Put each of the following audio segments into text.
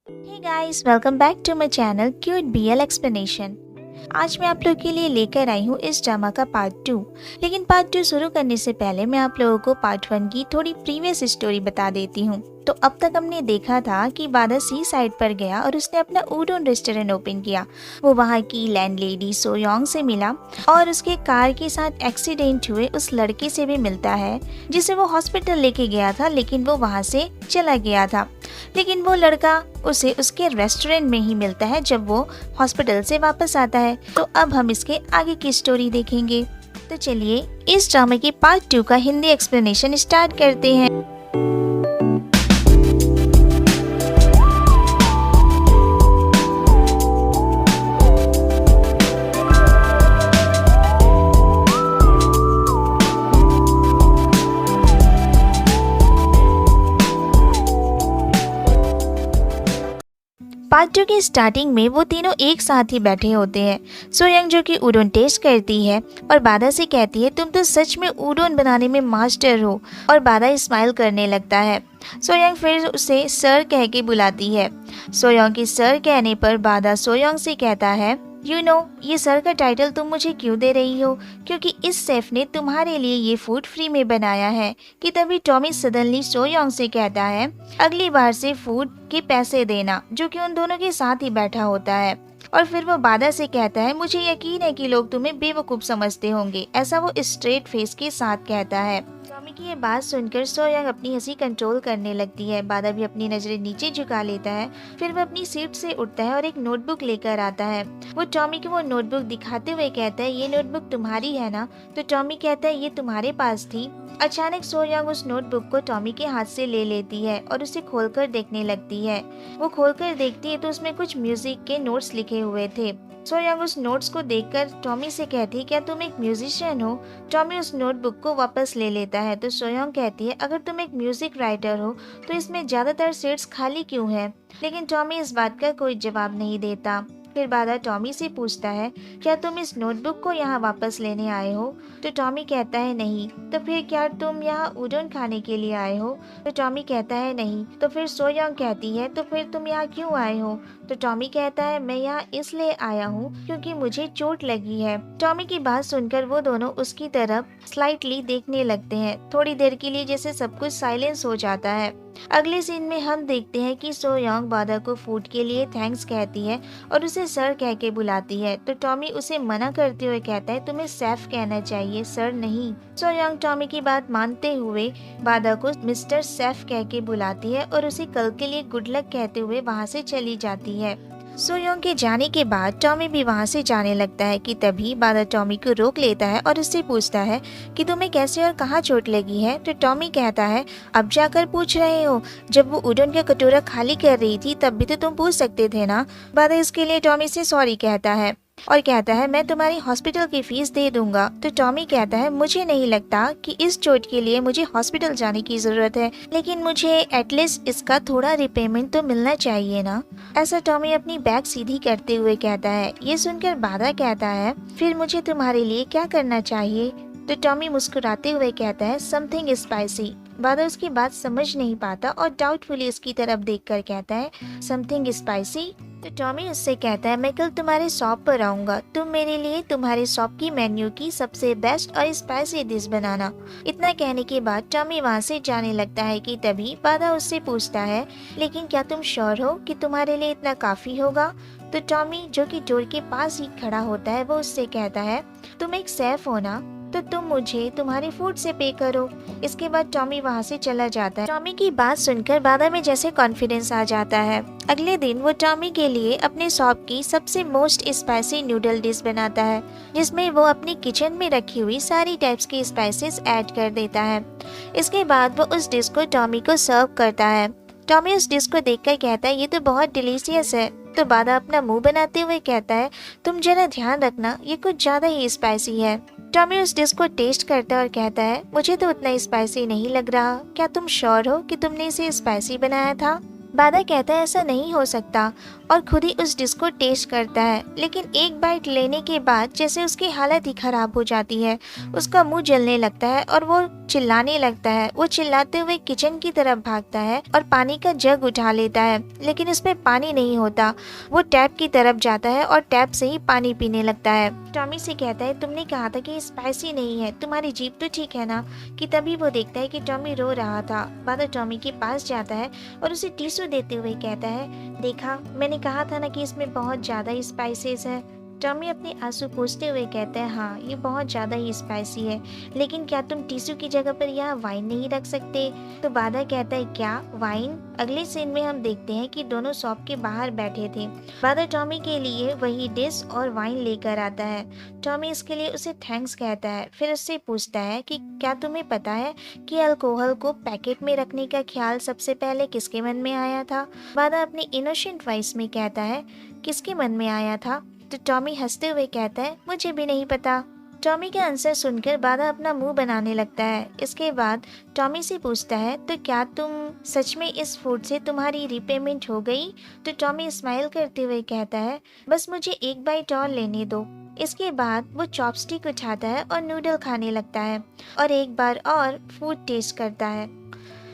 Hey guys, welcome back to my channel cute BL explanation. आज मैं आप लोगों के लिए लेकर आई हूँ इस ड्रामा का पार्ट 2। लेकिन पार्ट 2 शुरू करने से पहले मैं आप लोगों को पार्ट 1 की थोड़ी प्रीवियस स्टोरी बता देती हूँ। तो अब तक हमने देखा था कि बादल सी साइड पर गया और उसने अपना उडोन रेस्टोरेंट ओपन किया। वो वहाँ की लैंडलेडी सोयोंग से मिला और उसके कार के साथ एक्सीडेंट हुए उस लड़के से भी मिलता है जिसे वो हॉस्पिटल लेके गया था, लेकिन वो वहाँ से चला गया था। लेकिन वो लड़का उसे उसके रेस्टोरेंट में ही मिलता है जब वो हॉस्पिटल से वापस आता है। तो अब हम इसके आगे की स्टोरी देखेंगे। तो चलिए इस ड्रामा के पार्ट 2 का हिंदी एक्सप्लेनेशन स्टार्ट करते हैं। पार्ट 2 की स्टार्टिंग में वो तीनों एक साथ ही बैठे होते हैं। सोयंग जो कि उडोन टेस्ट करती है और बादा से कहती है तुम तो सच में उडोन बनाने में मास्टर हो, और बादा स्माइल करने लगता है। सोयंग फिर उसे सर कह के बुलाती है। सोयंग के सर कहने पर बादा सोयंग से कहता है ये सर का टाइटल तुम मुझे क्यों दे रही हो, क्योंकि इस शेफ ने तुम्हारे लिए ये फूड फ्री में बनाया है। कि तभी टॉमी सडनली सोयोंग से कहता है अगली बार से फूड के पैसे देना, जो कि उन दोनों के साथ ही बैठा होता है। और फिर वो बादा से कहता है मुझे यकीन है कि लोग तुम्हें बेवकूफ समझते होंगे, ऐसा वो स्ट्रेट फेस के साथ कहता है। टॉमी की ये बात सुनकर सोयोंग अपनी हंसी कंट्रोल करने लगती है। बादा भी अपनी नजरें नीचे झुका लेता है। फिर वो अपनी सीट से उठता है और एक नोटबुक लेकर आता है। वो टॉमी को वो नोटबुक दिखाते हुए कहता है ये नोटबुक तुम्हारी है ना? तो टॉमी कहता है ये तुम्हारे पास थी। अचानक सोयोंग उस नोटबुक को टॉमी के हाथ से ले लेती है और उसे खोलकर देखने लगती है। वो खोलकर देखती है तो उसमें कुछ म्यूजिक के नोट्स लिखे हुए थे। सोयोंग उस नोट्स को देखकर टॉमी से कहती है क्या तुम एक म्यूजिशियन हो? टॉमी उस नोटबुक को वापस ले लेता है तो सोयोंग कहती है अगर तुम एक म्यूजिक राइटर हो तो इसमें ज्यादातर सीट्स खाली क्यों हैं? लेकिन टॉमी इस बात का कोई जवाब नहीं देता। फिर बादा टॉमी से पूछता है क्या तुम इस नोटबुक को यहाँ वापस लेने आए हो? तो टॉमी कहता है नहीं। तो फिर क्या तुम यहाँ उडोन खाने के लिए आए हो? तो टॉमी कहता है नहीं। तो फिर सोयोंग कहती है तो फिर तुम यहाँ क्यों आए हो? तो टॉमी कहता है मैं यहाँ इसलिए आया हूँ क्योंकि मुझे चोट लगी है। टॉमी की बात सुनकर वो दोनों उसकी तरफ स्लाइटली देखने लगते हैं। थोड़ी देर के लिए जैसे सब कुछ साइलेंस हो जाता है। अगले सीन में हम देखते हैं कि सोयोंग बादा को फूड के लिए थैंक्स कहती है और उसे सर कह के बुलाती है। तो टॉमी उसे मना करते हुए कहता है तुम्हें शेफ कहना चाहिए, सर नहीं। सोयोंग टॉमी की बात मानते हुए बादा को मिस्टर शेफ कह के बुलाती है और उसे कल के लिए गुड लक कहते हुए वहाँ से चली जाती है। सोयोंग के जाने के बाद टॉमी भी वहाँ से जाने लगता है कि तभी बादा टॉमी को रोक लेता है और उससे पूछता है कि तुम्हें कैसे और कहाँ चोट लगी है? तो टॉमी कहता है अब जाकर पूछ रहे हो, जब वो उडोन का कटोरा खाली कर रही थी तब भी तो तुम पूछ सकते थे ना। बादा इसके लिए टॉमी से सॉरी कहता है और कहता है मैं तुम्हारी हॉस्पिटल की फीस दे दूंगा। तो टॉमी कहता है मुझे नहीं लगता कि इस चोट के लिए मुझे हॉस्पिटल जाने की जरूरत है, लेकिन मुझे एटलीस्ट इसका थोड़ा रिपेमेंट तो मिलना चाहिए ना। ऐसा टॉमी अपनी बैग सीधी करते हुए कहता है। ये सुनकर बादा कहता है फिर मुझे तुम्हारे लिए क्या करना चाहिए? तो टॉमी मुस्कुराते हुए कहता है समथिंग स्पाइसी। बादा उसकी बात समझ नहीं पाता और डाउटफुली उसकी तरफ देखकर कहता है समथिंग स्पाइसी। तो टॉमी उससे कहता है मैं कल तुम्हारे शॉप पर आऊंगा, तुम मेरे लिए तुम्हारे शॉप की मेन्यू की सबसे बेस्ट और स्पाइसी डिश बनाना। इतना कहने के बाद टॉमी वहाँ से जाने लगता है कि तभी बादा उससे पूछता है लेकिन क्या तुम श्योर हो कि तुम्हारे लिए इतना काफी होगा? तो टॉमी जो कि डोर के पास ही खड़ा होता है वो उससे कहता है तुम एक शेफ हो ना, तो तुम मुझे तुम्हारे फूड से पे करो। इसके बाद टॉमी वहाँ से चला जाता है। टॉमी की बात सुनकर बादा में जैसे कॉन्फिडेंस आ जाता है। अगले दिन वो टॉमी के लिए अपने शॉप की सबसे मोस्ट स्पाइसी नूडल डिश बनाता है, जिसमें वो अपनी किचन में रखी हुई सारी टाइप्स की स्पाइसेस ऐड कर देता है। इसके बाद वो उस डिश को टॉमी को सर्व करता है। टॉमी उस डिश को देखकर कहता है ये तो बहुत डिलीशियस है। तो बादा अपना मुंह बनाते हुए कहता है तुम जरा ध्यान रखना, ये कुछ ज्यादा ही स्पाइसी है। टॉमी उस डिश को टेस्ट करता है और कहता है मुझे तो उतना स्पाइसी नहीं लग रहा, क्या तुम श्योर हो कि तुमने इसे स्पाइसी बनाया था? बादा कहता है ऐसा नहीं हो सकता और खुद ही उस डिश को टेस्ट करता है, लेकिन एक बाइट लेने के बाद जैसे उसकी हालत ही खराब हो जाती है। उसका मुंह जलने लगता है और वो चिल्लाने लगता है। वो चिल्लाते हुए किचन की तरफ भागता है और पानी का जग उठा लेता है, लेकिन उसमें पानी नहीं होता। वो टैप की तरफ जाता है और टैप से ही पानी पीने लगता है। टॉमी से कहता है तुमने कहा था कि स्पाइसी नहीं है, तुम्हारी जीभ तो ठीक है ना। कि तभी वो देखता है कि टॉमी रो रहा था। बादा टॉमी के पास जाता है और उसे टिश्यू देते हुए कहता है, देखा, मैंने कहा था ना कि इसमें बहुत ज़्यादा स्पाइसेस है। टॉमी अपने आंसू पोंछते हुए कहता है, हाँ, ये बहुत ज़्यादा ही स्पाइसी है, लेकिन क्या तुम टिश्यू की जगह पर यहाँ वाइन नहीं रख सकते? तो बादा कहता है, क्या वाइन? अगले सीन में हम देखते हैं कि दोनों शॉप के बाहर बैठे थे। बादा टॉमी के लिए वही डिश और वाइन लेकर आता है। टॉमी इसके लिए उसे थैंक्स कहता है, फिर उससे पूछता है कि क्या तुम्हें पता है कि अल्कोहल को पैकेट में रखने का ख्याल सबसे पहले किसके मन में आया था? बादा अपनी इनोसेंट वॉइस में कहता है, किसके मन में आया था? तो टॉमी हंसते हुए कहता है, मुझे भी नहीं पता। टॉमी का आंसर सुनकर बादा अपना मुंह बनाने लगता है। इसके बाद टॉमी से पूछता है, तो क्या तुम सच में इस फूड से तुम्हारी रीपेमेंट हो गई? तो टॉमी स्माइल करते हुए कहता है, बस मुझे एक बाइट और लेने दो। इसके बाद वो चॉपस्टिक उठाता है और नूडल खाने लगता है और एक बार और फूड टेस्ट करता है।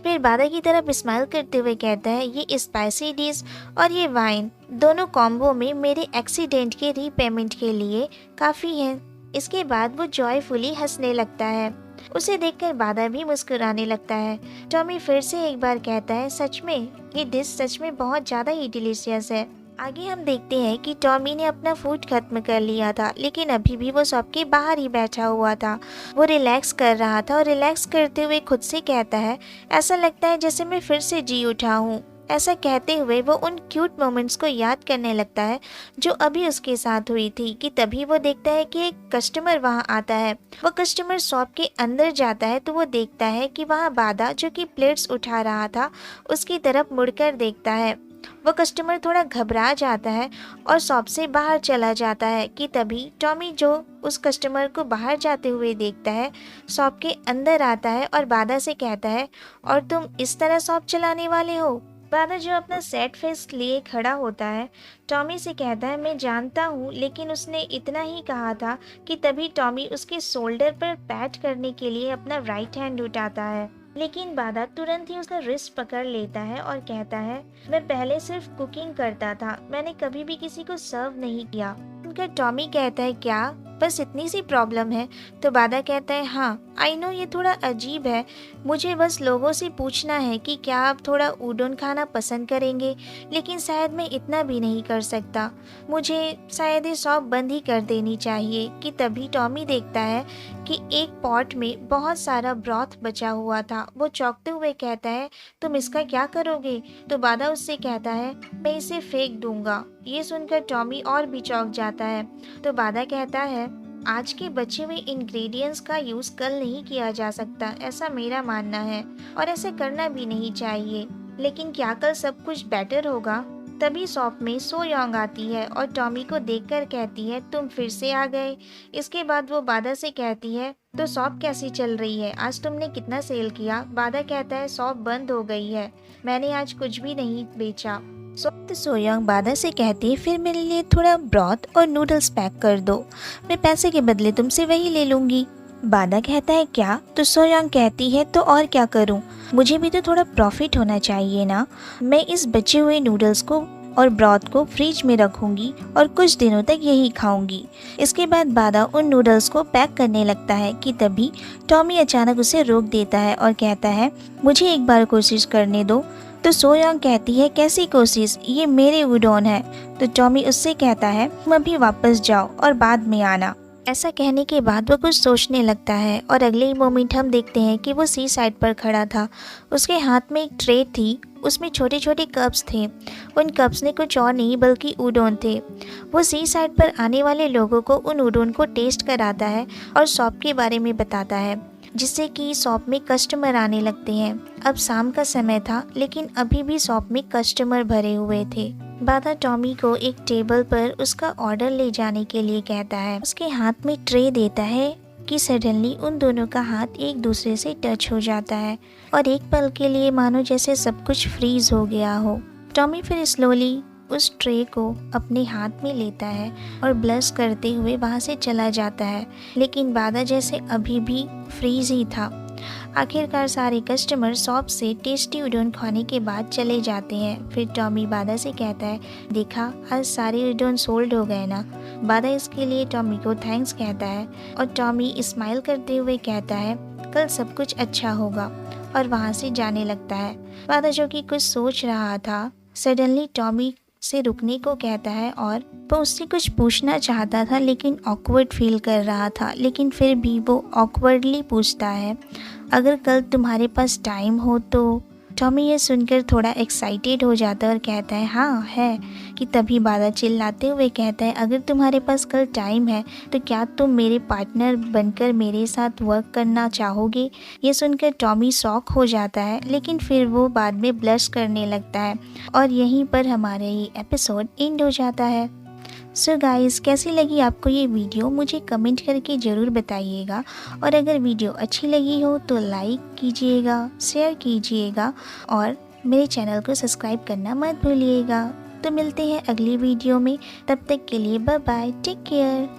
फिर बादा की तरफ स्माइल करते हुए कहता है, ये स्पाइसी डिश और ये वाइन दोनों कॉम्बो में मेरे एक्सीडेंट के रीपेमेंट के लिए काफ़ी है। इसके बाद वो जॉयफुली हंसने लगता है। उसे देखकर बादा भी मुस्कुराने लगता है। टॉमी फिर से एक बार कहता है, सच में ये डिश सच में बहुत ज़्यादा ही डिलीशियस है। आगे हम देखते हैं कि टॉमी ने अपना फूड खत्म कर लिया था, लेकिन अभी भी वो सबके बाहर ही बैठा हुआ था। वो रिलैक्स कर रहा था और रिलैक्स करते हुए खुद से कहता है, ऐसा लगता है जैसे मैं फिर से जी उठा हूँ। ऐसा कहते हुए वो उन क्यूट मोमेंट्स को याद करने लगता है जो अभी उसके साथ हुई थी। कि तभी वो देखता है कि एक कस्टमर वहाँ आता है। वो कस्टमर शॉप के अंदर जाता है तो वो देखता है कि वहाँ बादा, जो कि प्लेट्स उठा रहा था, उसकी तरफ मुड़कर देखता है। वो कस्टमर थोड़ा घबरा जाता है और शॉप से बाहर चला जाता है। कि तभी टॉमी, जो उस कस्टमर को बाहर जाते हुए देखता है, शॉप के अंदर आता है और बादा से कहता है, और तुम इस तरह शॉप चलाने वाले हो? बादा, जो अपना सैड फेस लिए खड़ा होता है, टॉमी से कहता है, मैं जानता हूँ, लेकिन उसने इतना ही कहा था। कि तभी टॉमी उसके शोल्डर पर पैट करने के लिए अपना राइट हैंड उठाता है, लेकिन बादा तुरंत ही उसका रिस्ट पकड़ लेता है और कहता है, मैं पहले सिर्फ कुकिंग करता था, मैंने कभी भी किसी को सर्व नहीं किया। उनका टॉमी कहता है, क्या बस इतनी सी प्रॉब्लम है? तो बादा कहता है, हाँ, आई नो ये थोड़ा अजीब है, मुझे बस लोगों से पूछना है कि क्या आप थोड़ा उडोन खाना पसंद करेंगे, लेकिन शायद मैं इतना भी नहीं कर सकता, मुझे शायद ये शॉप बंद ही कर देनी चाहिए। कि तभी टॉमी देखता है कि एक पॉट में बहुत सारा ब्रॉथ बचा हुआ था। वो चौंकते हुए कहता है, तुम इसका क्या करोगे? तो बादा उससे कहता है, मैं इसे फेंक दूंगा। ये सुनकर टॉमी और भी चौंक जाता है। तो बादा कहता है, आज के बचे हुए इंग्रेडिएंट्स का यूज़ कल नहीं किया जा सकता, ऐसा मेरा मानना है, और ऐसे करना भी नहीं चाहिए। लेकिन क्या कल सब कुछ बेटर होगा? तभी शॉप में सो योंग आती है और टॉमी को देखकर कहती है, तुम फिर से आ गए। इसके बाद वो बादा से कहती है, तो शॉप कैसी चल रही है? आज तुमने कितना सेल किया? बादा कहता है, शॉप बंद हो गई है, मैंने आज कुछ भी नहीं बेचा। तो सोयोंग बादा से कहती है, फिर मेरे लिए थोड़ा ब्रॉथ और नूडल्स पैक कर दो, मैं पैसे के बदले तुमसे वही ले लूँगी। बादा कहता है, क्या? तो सोयोंग कहती है, तो और क्या करूं, मुझे भी तो थोड़ा प्रॉफिट होना चाहिए ना। मैं इस बचे हुए नूडल्स को और ब्रॉथ को फ्रिज में रखूंगी और कुछ दिनों तक यही खाऊंगी। इसके बाद बादा उन नूडल्स को पैक करने लगता है। कि तभी टॉमी अचानक उसे रोक देता है और कहता है, मुझे एक बार कोशिश करने दो। तो सोयोंग कहती है, कैसी कोशिश, ये मेरे उडोन है। तो टॉमी उससे कहता है, तुम अभी वापस जाओ और बाद में आना। ऐसा कहने के बाद वो कुछ सोचने लगता है और अगले ही मोमेंट हम देखते हैं कि वो सी साइड पर खड़ा था। उसके हाथ में एक ट्रे थी, उसमें छोटे छोटे कप्स थे। उन कप्स ने कुछ और नहीं बल्कि उडोन थे। वो सी साइड पर आने वाले लोगों को उन उडोन को टेस्ट कराता है और शॉप के बारे में बताता है, जिससे कि शॉप में कस्टमर आने लगते हैं। अब शाम का समय था, लेकिन अभी भी शॉप में कस्टमर भरे हुए थे। बादा टॉमी को एक टेबल पर उसका ऑर्डर ले जाने के लिए कहता है। उसके हाथ में ट्रे देता है कि सडनली उन दोनों का हाथ एक दूसरे से टच हो जाता है और एक पल के लिए मानो जैसे सब कुछ फ्रीज हो गया हो। टॉमी फिर स्लोली उस ट्रे को अपने हाथ में लेता है और ब्लश करते हुए वहाँ से चला जाता है, लेकिन बादा जैसे अभी भी फ्रीज ही था। आखिरकार सारे कस्टमर शॉप से टेस्टी उडोन खाने के बाद चले जाते हैं। फिर टॉमी बादा से कहता है, देखा आज सारे उडोन सोल्ड हो गए ना। बादा इसके लिए टॉमी को थैंक्स कहता है और टॉमी स्माइल करते हुए कहता है, कल सब कुछ अच्छा होगा, और वहाँ से जाने लगता है। बादा जो कि कुछ सोच रहा था, सडनली टॉमी से रुकने को कहता है और वो उससे कुछ पूछना चाहता था लेकिन ऑकवर्ड फील कर रहा था, लेकिन फिर भी वो ऑकवर्डली पूछता है, अगर कल तुम्हारे पास टाइम हो तो। टॉमी ये सुनकर थोड़ा एक्साइटेड हो जाता है और कहता है, हाँ है। कि तभी बादा चिल्लाते हुए कहता है, अगर तुम्हारे पास कल टाइम है तो क्या तुम मेरे पार्टनर बनकर मेरे साथ वर्क करना चाहोगे। ये सुनकर टॉमी शॉक हो जाता है, लेकिन फिर वो बाद में ब्लश करने लगता है और यहीं पर हमारा ये एपिसोड एंड हो जाता है। सो गाइस, कैसी लगी आपको ये वीडियो मुझे कमेंट करके ज़रूर बताइएगा, और अगर वीडियो अच्छी लगी हो तो लाइक कीजिएगा, शेयर कीजिएगा और मेरे चैनल को सब्सक्राइब करना मत भूलिएगा। तो मिलते हैं अगली वीडियो में, तब तक के लिए बाय बाय, टेक केयर।